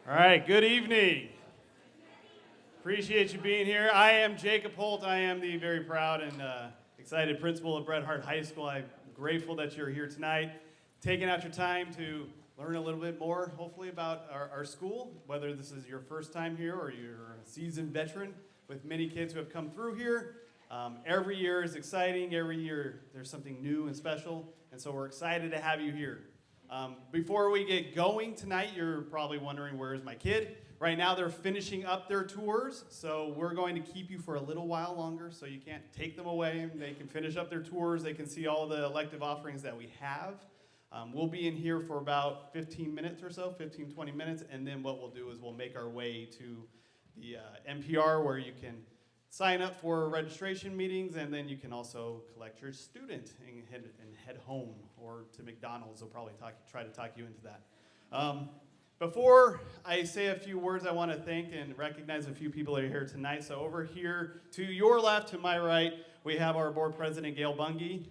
All right, good evening. Appreciate you being here. I am Jacob Holt. I am the very proud and excited principal of Bret Harte High School. I'm grateful that you're here tonight, taking out your time to learn a little bit more, hopefully, about our school, whether this is your first time here or you're a seasoned veteran with many kids who have come through here. Every year is exciting. Every year there's something new and special, and so we're excited to have you here. Before we get going tonight, you're probably wondering, where's my kid? Right now they're finishing up their tours, so we're going to keep you for a little while longer, so you can't take them away. They can finish up their tours. They can see all the elective offerings that we have. We'll be in here for about 15 minutes or so, 15, 20 minutes, and then what we'll do is we'll make our way to the NPR, where you can sign up for registration meetings, and then you can also collect your student and head home or to McDonald's. They'll probably try to talk you into that. Before I say a few words, I want to thank and recognize a few people that are here tonight. So over here to your left, to my right, we have our board president, Gail Bungie.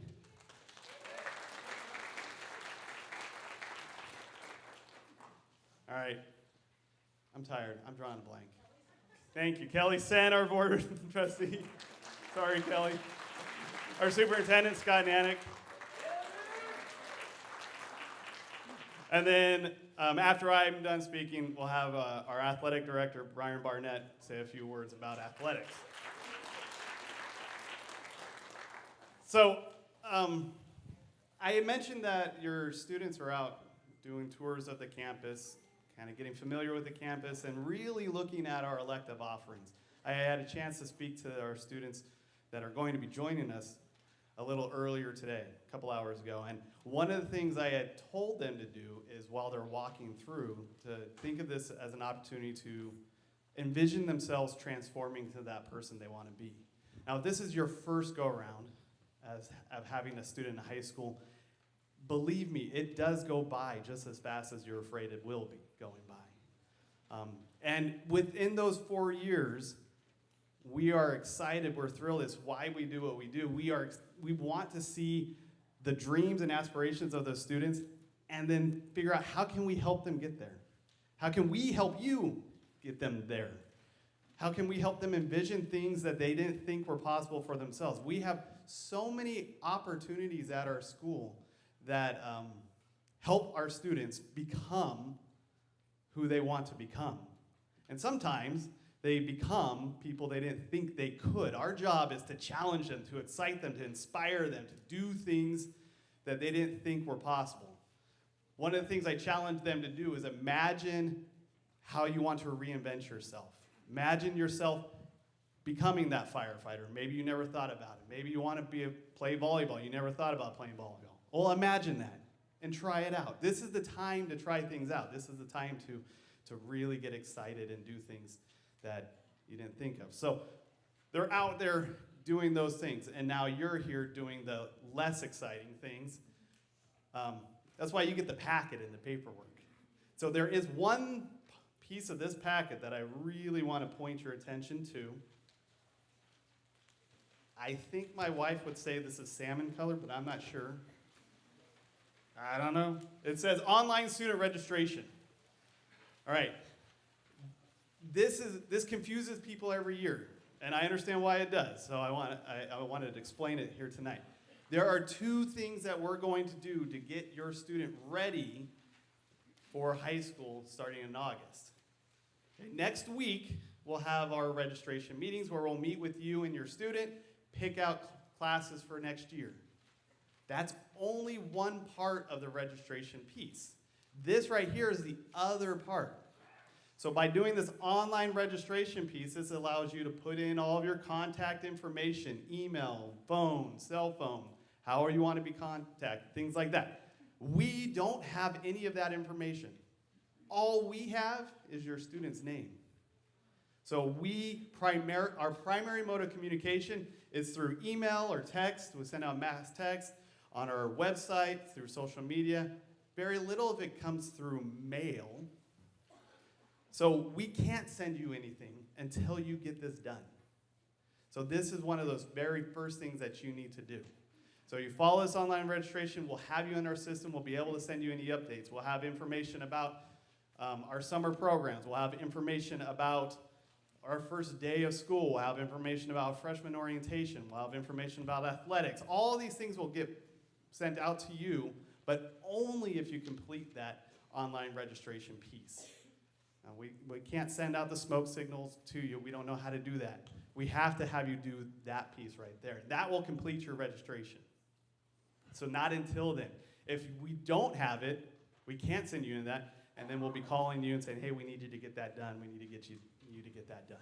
All right. I'm tired. I'm drawing a blank. Thank you. Kelly Sen, our board trustee. Sorry, Kelly. Our superintendent, Scott Nanick. And then after I'm done speaking, we'll have our athletic director, Brian Barnett, say a few words about athletics. So I had mentioned that your students are out doing tours of the campus, kind of getting familiar with the campus, and really looking at our elective offerings. I had a chance to speak to our students that are going to be joining us a little earlier today, a couple hours ago, and one of the things I had told them to do is, while they're walking through, to think of this as an opportunity to envision themselves transforming to that person they want to be. Now, if this is your first go-around of having a student in high school, believe me, it does go by just as fast as you're afraid it will be going by. And within those 4 years, we are excited, we're thrilled. It's why we do what we do. We want to see the dreams and aspirations of those students and then figure out, how can we help them get there? How can we help you get them there? How can we help them envision things that they didn't think were possible for themselves? We have so many opportunities at our school that help our students become who they want to become. And sometimes they become people they didn't think they could. Our job is to challenge them, to excite them, to inspire them, to do things that they didn't think were possible. One of the things I challenge them to do is imagine how you want to reinvent yourself. Imagine yourself becoming that firefighter. Maybe you never thought about it. Maybe you want to play volleyball. You never thought about playing volleyball. Well, imagine that and try it out. This is the time to try things out. This is the time to really get excited and do things that you didn't think of. So they're out there doing those things, and now you're here doing the less exciting things. That's why you get the packet and the paperwork. So there is one piece of this packet that I really want to point your attention to. I think my wife would say this is salmon color, but I'm not sure. I don't know. It says online student registration. All right. This confuses people every year, and I understand why it does, so I wanted to explain it here tonight. There are two things that we're going to do to get your student ready for high school starting in August. Okay, next week, we'll have our registration meetings where we'll meet with you and your student, pick out classes for next year. That's only one part of the registration piece. This right here is the other part. So by doing this online registration piece, this allows you to put in all of your contact information, email, phone, cell phone, however you want to be contacted, things like that. We don't have any of that information. All we have is your student's name. So our primary mode of communication is through email or text. We send out mass text on our website, through social media. Very little of it comes through mail. So we can't send you anything until you get this done. So this is one of those very first things that you need to do. So you follow this online registration, we'll have you in our system, we'll be able to send you any updates. We'll have information about Our summer programs will have information about our first day of school. We'll have information about freshman orientation. We'll have information about athletics. All these things will get sent out to you, but only if you complete that online registration piece. We can't send out the smoke signals to you. We don't know how to do that. We have to have you do that piece right there. That will complete your registration. So not until then. If we don't have it, we can't send you in that, and then we'll be calling you and saying, hey, we need you to get that done. We need to get you to get that done.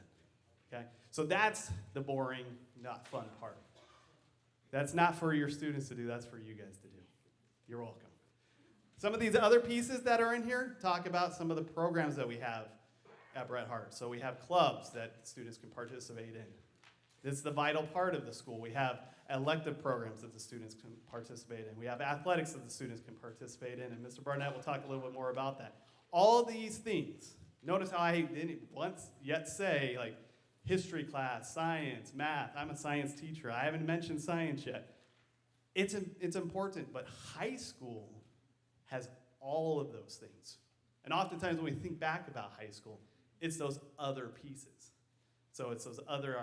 Okay? So that's the boring, not fun part. That's not for your students to do. That's for you guys to do. You're welcome. Some of these other pieces that are in here talk about some of the programs that we have at Bret Harte. So we have clubs that students can participate in. This is the vital part of the school. We have elective programs that the students can participate in. We have athletics that the students can participate in, and Mr. Barnett will talk a little bit more about that. All these things, notice how I didn't once yet say, like, history class, science, math. I'm a science teacher. I haven't mentioned science yet. It's important, but high school has all of those things. And oftentimes when we think back about high school, it's those other pieces. So it's those other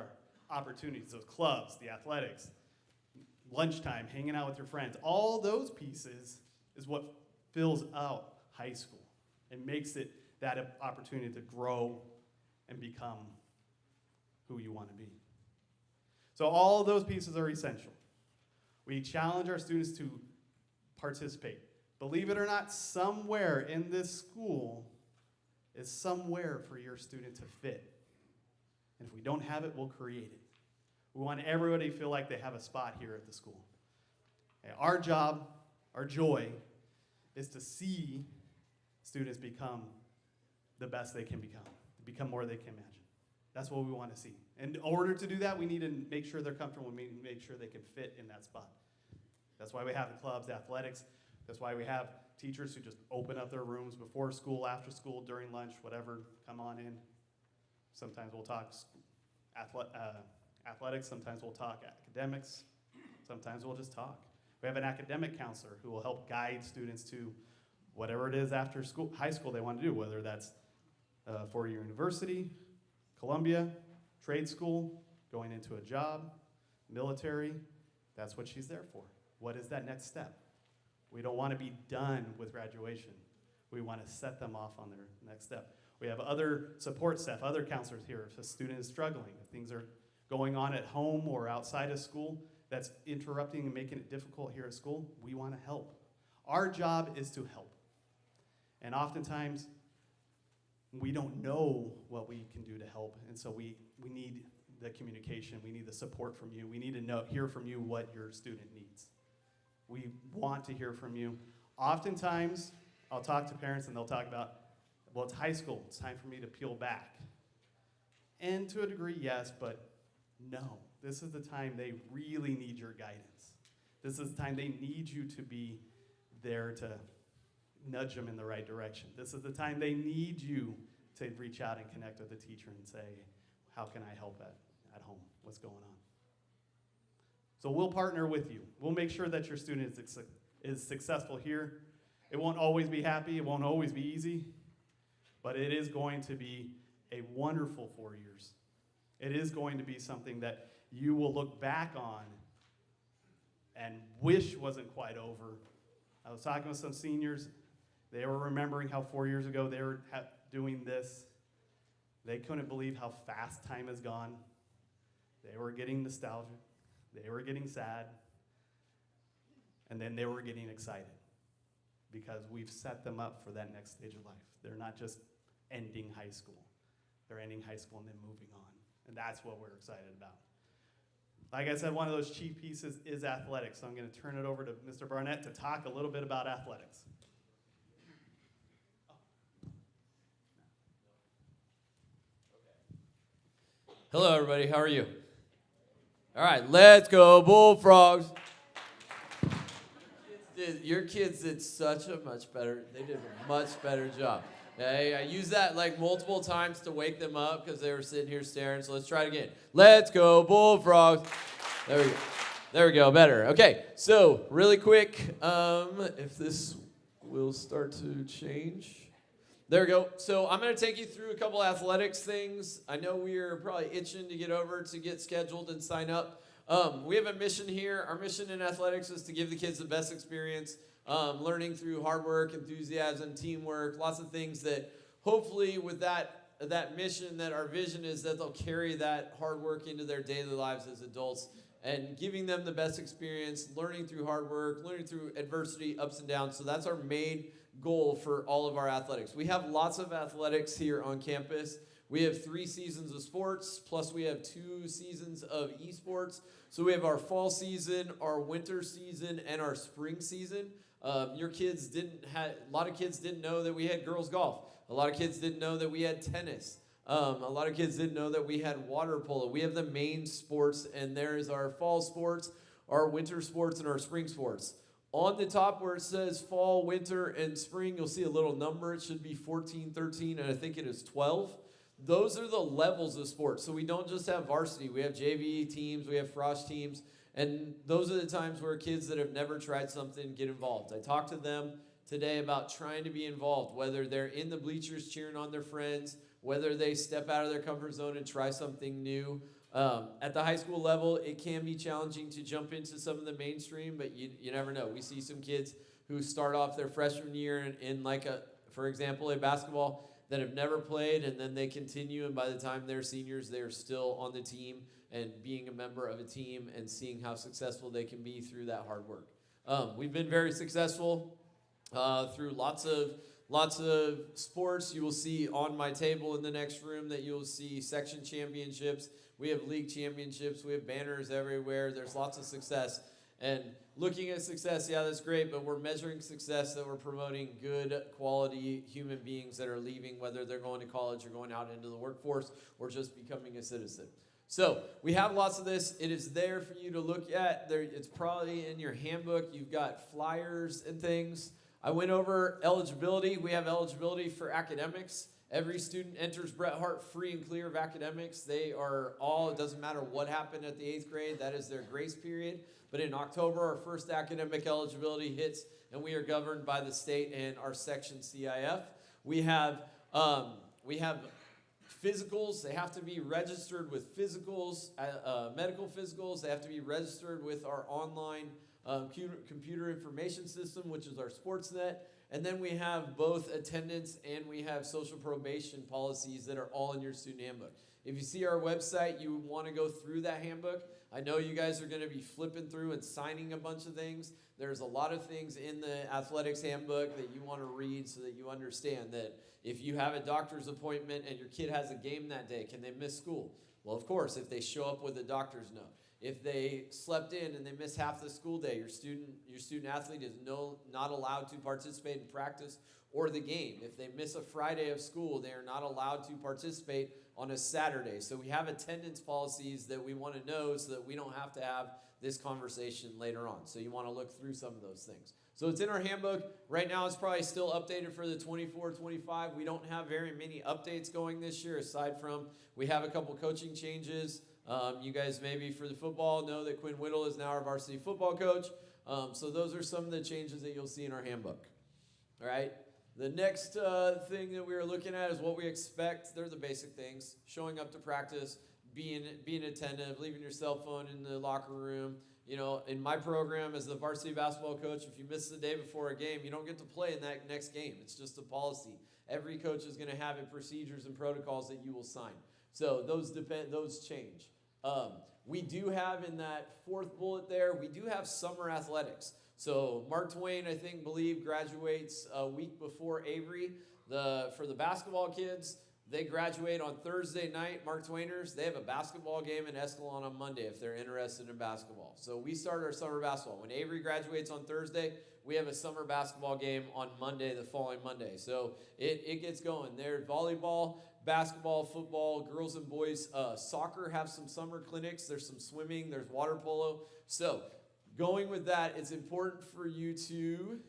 opportunities, those clubs, the athletics, lunchtime, hanging out with your friends. All those pieces is what fills out high school and makes it that opportunity to grow and become who you want to be. So all of those pieces are essential. We challenge our students to participate. Believe it or not, somewhere in this school is somewhere for your student to fit. And if we don't have it, we'll create it. We want everybody to feel like they have a spot here at the school. Okay, our job, our joy, is to see students become the best they can become more than they can imagine. That's what we want to see. And in order to do that, we need to make sure they're comfortable. We need to make sure they can fit in that spot. That's why we have the clubs, the athletics. That's why we have teachers who just open up their rooms before school, after school, during lunch, whatever, come on in. Sometimes we'll talk athletics, sometimes we'll talk academics, sometimes we'll just talk. We have an academic counselor who will help guide students to whatever it is after school, high school they want to do, whether that's four-year university, Columbia, trade school, going into a job, military. That's what she's there for. What is that next step? We don't want to be done with graduation. We want to set them off on their next step. We have other support staff, other counselors here. If a student is struggling, if things are going on at home or outside of school that's interrupting and making it difficult here at school, we want to help. Our job is to help. And oftentimes, we don't know what we can do to help, and so we need the communication. We need the support from you. We need to hear from you what your student needs. We want to hear from you. Oftentimes, I'll talk to parents and they'll talk about, well, it's high school. It's time for me to peel back. And to a degree, yes, but no. This is the time they really need your guidance. This is the time they need you to be there to nudge them in the right direction. This is the time they need you to reach out and connect with the teacher and say, how can I help at home? What's going on? So we'll partner with you. We'll make sure that your student is successful here. It won't always be happy. It won't always be easy. But it is going to be a wonderful 4 years. It is going to be something that you will look back on and wish wasn't quite over. I was talking with some seniors. They were remembering how 4 years ago they were doing this. They couldn't believe how fast time has gone. They were getting nostalgic. They were getting sad. And then they were getting excited because we've set them up for that next stage of life. They're not just ending high school. They're ending high school and then moving on. And that's what we're excited about. Like I said, one of those chief pieces is athletics. So I'm going to turn it over to Mr. Barnett to talk a little bit about athletics. Hello, everybody. How are you? All right, let's go Bullfrogs. Your kids did such a much better, they did a much better job. Okay, I used that like multiple times to wake them up because they were sitting here staring. So let's try it again. Let's go Bullfrogs. There we go. There we go, better. Okay, so really quick, if this will start to change. There we go. So I'm going to take you through a couple athletics things. I know we are probably itching to get over to get scheduled and sign up. We have a mission here. Our mission in athletics is to give the kids the best experience, learning through hard work, enthusiasm, teamwork, lots of things that hopefully with that mission, that our vision is that they'll carry that hard work into their daily lives as adults and giving them the best experience, learning through hard work, learning through adversity, ups and downs. So that's our main goal for all of our athletics. We have lots of athletics here on campus. We have 3 seasons of sports, plus we have 2 seasons of esports. So we have our fall season, our winter season, and our spring season. A lot of kids didn't know that we had girls golf. A lot of kids didn't know that we had tennis. A lot of kids didn't know that we had water polo. We have the main sports, and there is our fall sports, our winter sports, and our spring sports. On the top where it says fall, winter, and spring, you'll see a little number. It should be 14, 13, and I think it is 12. Those are the levels of sports. So we don't just have varsity. We have JV teams. We have frosh teams. And those are the times where kids that have never tried something get involved. I talked to them today about trying to be involved, whether they're in the bleachers cheering on their friends, whether they step out of their comfort zone and try something new. At the high school level, it can be challenging to jump into some of the mainstream, but you never know. We see some kids who start off their freshman year in for example, a basketball that have never played, and then they continue, and by the time they're seniors, they're still on the team and being a member of a team and seeing how successful they can be through that hard work. We've been very successful through lots of sports. You will see on my table in the next room that you'll see section championships. We have league championships. We have banners everywhere. There's lots of success. And looking at success, yeah, that's great, but we're measuring success that we're promoting good quality human beings that are leaving, whether they're going to college or going out into the workforce or just becoming a citizen. So we have lots of this. It is there for you to look at. It's probably in your handbook. You've got flyers and things. I went over eligibility. We have eligibility for academics. Every student enters Bret Hart free and clear of academics. They are all, it doesn't matter what happened at the 8th grade, that is their grace period. But in October, our first academic eligibility hits, and we are governed by the state and our section CIF. We have physicals. They have to be registered with physicals, medical physicals. They have to be registered with our online computer information system, which is our SportsNet. And then we have both attendance and we have social probation policies that are all in your student handbook. If you see our website, you want to go through that handbook. I know you guys are going to be flipping through and signing a bunch of things. There's a lot of things in the athletics handbook that you want to read so that you understand that if you have a doctor's appointment and your kid has a game that day, can they miss school? Well, of course, if they show up with a doctor's note. If they slept in and they miss half the school day, your student athlete is not allowed to participate in practice or the game. If they miss a Friday of school, they are not allowed to participate on a Saturday. So we have attendance policies that we want to know so that we don't have to have this conversation later on. So you want to look through some of those things. So it's in our handbook. Right now it's probably still updated for the 24-25. We don't have very many updates going this year aside from we have a couple coaching changes. You guys maybe for the football know that Quinn Whittle is now our varsity football coach. So those are some of the changes that you'll see in our handbook. All right. The next thing that we are looking at is what we expect. They're the basic things. Showing up to practice, being attentive, leaving your cell phone in the locker room. You know, in my program as the varsity basketball coach, if you miss the day before a game, you don't get to play in that next game. It's just a policy. Every coach is going to have procedures and protocols that you will sign. So those change. We do have in that 4th bullet there, we do have summer athletics. So Mark Twain, I think, graduates a week before Avery. For the basketball kids, they graduate on Thursday night. Mark Twainers, they have a basketball game in Escalon on Monday if they're interested in basketball. So we start our summer basketball. When Avery graduates on Thursday, we have a summer basketball game on Monday, the following Monday. So it gets going. There's volleyball, basketball, football, girls and boys. Soccer have some summer clinics. There's some swimming. There's water polo. So going with that, it's important for you to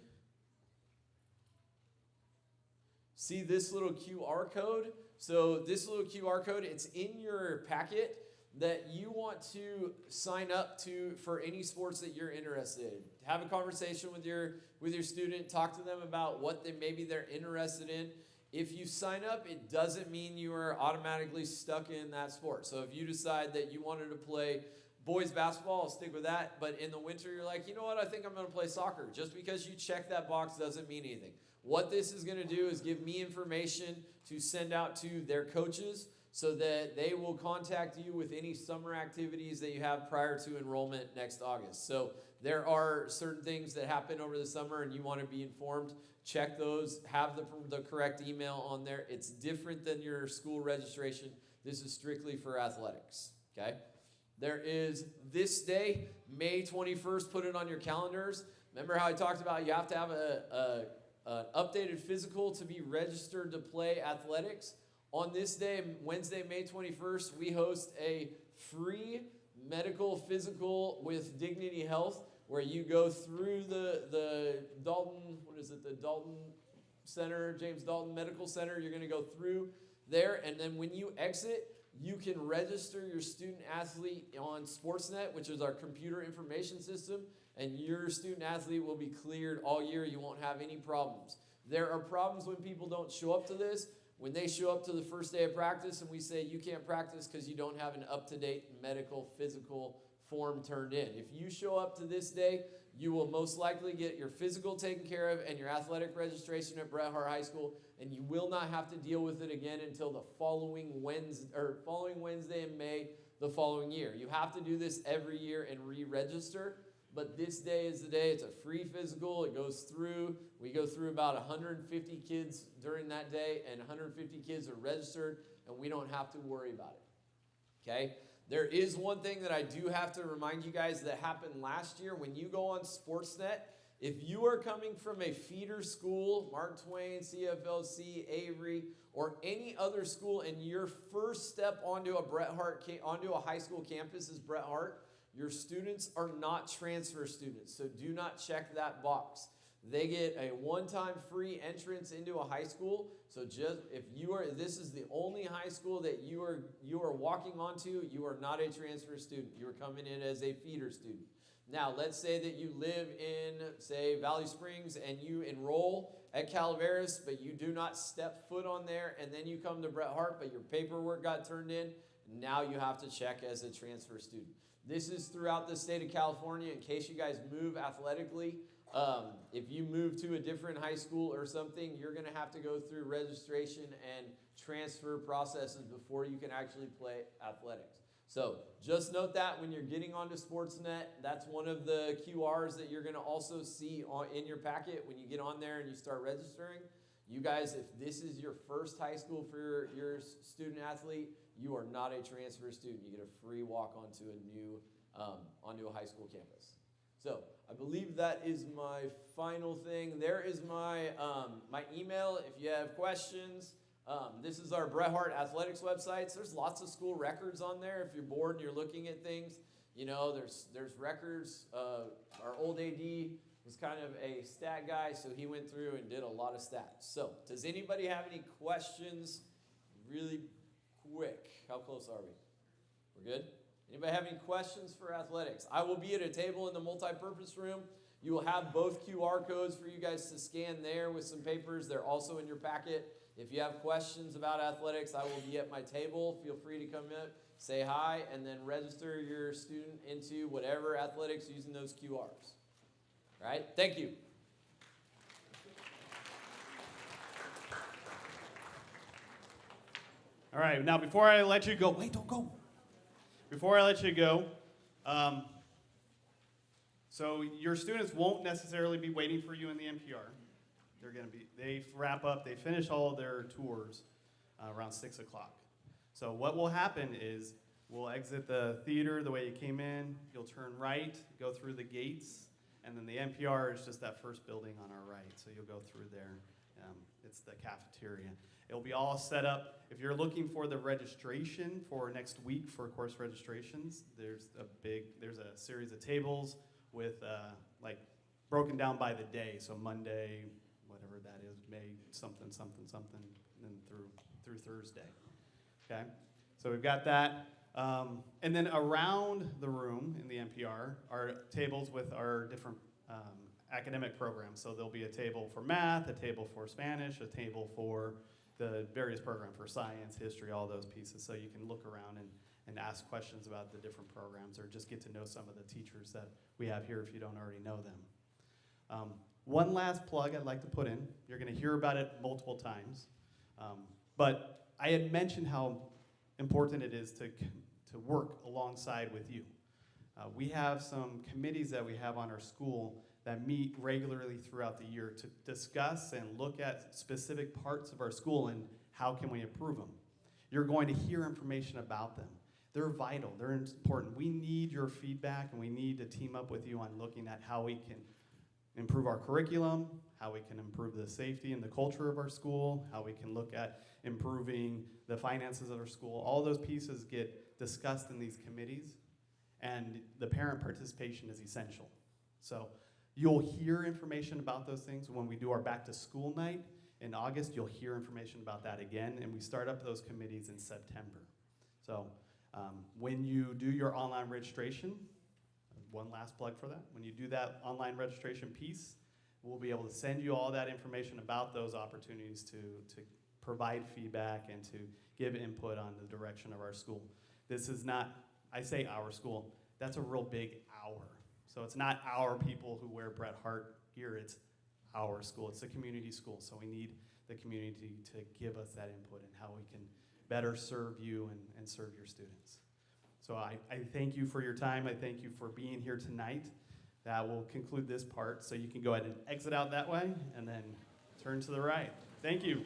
see this little QR code. So this little QR code, it's in your packet that you want to sign up to for any sports that you're interested in. Have a conversation with your student. Talk to them about what maybe they're interested in. If you sign up, it doesn't mean you are automatically stuck in that sport. So if you decide that you wanted to play boys basketball, I'll stick with that. But in the winter, you're like, you know what, I think I'm going to play soccer. Just because you check that box doesn't mean anything. What this is going to do is give me information to send out to their coaches so that they will contact you with any summer activities that you have prior to enrollment next August. So there are certain things that happen over the summer and you want to be informed. Check those, have the correct email on there. It's different than your school registration. This is strictly for athletics, okay? There is this day, May 21st, put it on your calendars. Remember how I talked about you have to have an updated physical to be registered to play athletics? On this day, Wednesday, May 21st, we host a free medical physical with Dignity Health where you go through the Dalton, the Dalton Center, James Dalton Medical Center. You're going to go through there, and then when you exit, you can register your student athlete on Sportsnet, which is our computer information system, and your student athlete will be cleared all year. You won't have any problems. There are problems when people don't show up to this. When they show up to the first day of practice and we say you can't practice because you don't have an up-to-date medical physical form turned in. If you show up to this day, you will most likely get your physical taken care of and your athletic registration at Bret Hart High School, and you will not have to deal with it again until the following Wednesday in May the following year. You have to do this every year and re-register, but this day is the day. It's a free physical. It goes through. We go through about 150 kids during that day, and 150 kids are registered, and we don't have to worry about it, okay? There is one thing that I do have to remind you guys that happened last year. When you go on Sportsnet, if you are coming from a feeder school, Mark Twain, CFLC, Avery, or any other school, and your first step onto a high school campus is Bret Hart, your students are not transfer students, so do not check that box. They get a one-time free entrance into a high school. So just if this is the only high school that you are walking onto, you are not a transfer student. You are coming in as a feeder student. Now, let's say that you live in, say, Valley Springs and you enroll at Calaveras, but you do not step foot on there, and then you come to Bret Hart, but your paperwork got turned in. Now you have to check as a transfer student. This is throughout the state of California in case you guys move athletically. If you move to a different high school or something, you're going to have to go through registration and transfer processes before you can actually play athletics. So just note that when you're getting onto Sportsnet, that's one of the QRs that you're going to also see in your packet when you get on there and you start registering. You guys, if this is your first high school for your student athlete, you are not a transfer student. You get a free walk onto a high school campus. So I believe that is my final thing. There is my email if you have questions. This is our Bret Hart Athletics websites. There's lots of school records on there. If you're bored and you're looking at things, you know, there's records. Our old AD was kind of a stat guy, so he went through and did a lot of stats. So does anybody have any questions really quick? How close are we? We're good? Anybody have any questions for athletics? I will be at a table in the multi-purpose room. You will have both QR codes for you guys to scan there with some papers. They're also in your packet. If you have questions about athletics, I will be at my table. Feel free to come in, say hi, and then register your student into whatever athletics using those QRs. All right? Thank you. All right, now before I let you go, wait, don't go. Before I let you go, so your students won't necessarily be waiting for you in the NPR. They wrap up, they finish all of their tours around 6 o'clock. So what will happen is we'll exit the theater the way you came in, you'll turn right, go through the gates, and then the NPR is just that first building on our right. So you'll go through there. It's the cafeteria. It'll be all set up. If you're looking for the registration for next week for course registrations, there's a series of tables with like broken down by the day. So Monday, whatever that is, May something, something, something, and then through Thursday. Okay? So we've got that. And then around the room in the NPR are tables with our different academic programs. So there'll be a table for math, a table for Spanish, a table for the various programs for science, history, all those pieces, so you can look around and ask questions about the different programs or just get to know some of the teachers that we have here if you don't already know them. One last plug I'd like to put in. You're going to hear about it multiple times. But I had mentioned how important it is to work alongside with you. We have some committees that we have on our school that meet regularly throughout the year to discuss and look at specific parts of our school and how can we improve them. You're going to hear information about them. They're vital, they're important. We need your feedback and we need to team up with you on looking at how we can improve our curriculum, how we can improve the safety and the culture of our school, how we can look at improving the finances of our school. All those pieces get discussed in these committees, and the parent participation is essential. So you'll hear information about those things when we do our back to school night in August. You'll hear information about that again, and we start up those committees in September. So when you do your online registration, one last plug for that, when you do that online registration piece, we'll be able to send you all that information about those opportunities to provide feedback and to give input on the direction of our school. This is not, I say our school, that's a real big our. So it's not our people who wear Bret Hart gear, it's our school. It's a community school, so we need the community to give us that input and how we can better serve you and serve your students. So I thank you for your time. I thank you for being here tonight. That will conclude this part, so you can go ahead and exit out that way and then turn to the right. Thank you.